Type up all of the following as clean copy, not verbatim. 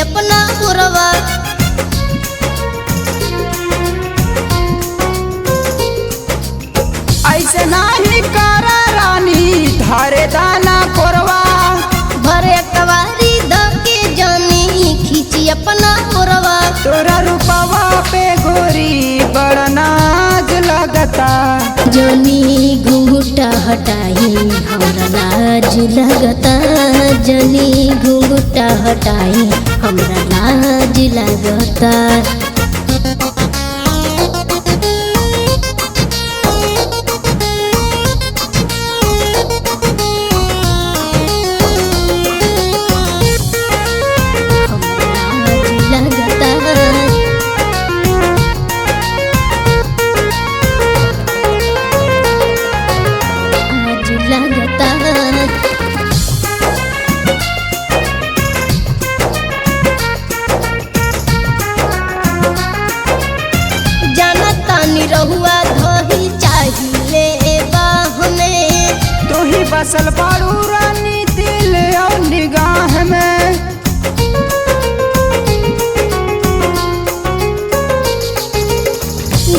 अपना पुरवा। ऐसे नाही करा रानी धारे दाना कोरवा। भरे कवारी धके जानी खींची अपना पुरवा। तोरा रूपवा पे गोरी बड़ा नाज लगता। जनी घूंघटा हटाई हमरा लाज लगता। जनी घूंघटा हटाई हमरा लाज लगता। रहुआ धोही चाहिए बाह में। तू ही बसल बारू रानी दिल और निगाह में।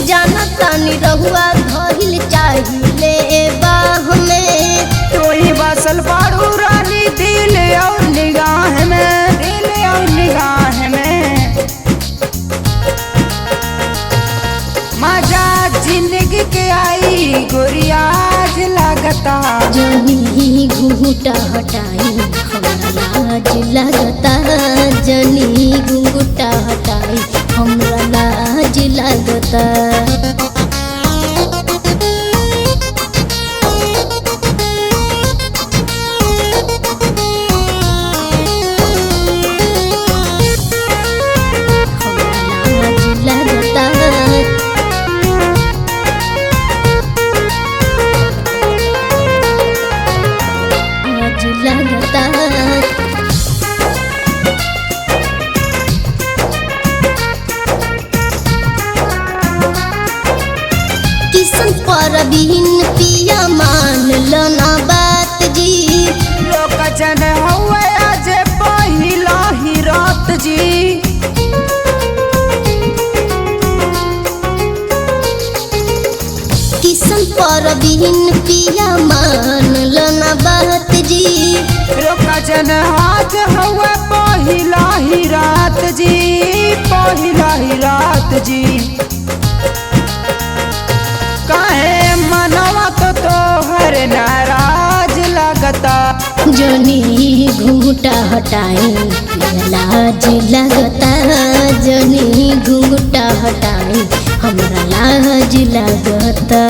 जाना तानी रहुआ धोहिल चाहिए बाह में। तू ही बसल बारू रानी दिल और निगाह में। दिल और निगाह में मजा जिंदगी के आई गोरियाज लगता। जनी घूंघटा हटाई हमरा लाज लगता। जनी घूंघटा हटाई हमरा लाज लगता। किसन पर बिन पिया मान लना बात जी। लोक जन हुए आज पहिला ही रात जी। किसन पर बिन पिया मान लना बात जी। लोक जन आज हुए पहिला ही रात जी। पहिला ही रात जी। काहे मनवा तो तोहर नाराज लगता। जनी घूंघटा हटाई लाज लगता। जनी घूंघटा हटाई हमरा लाज लगता।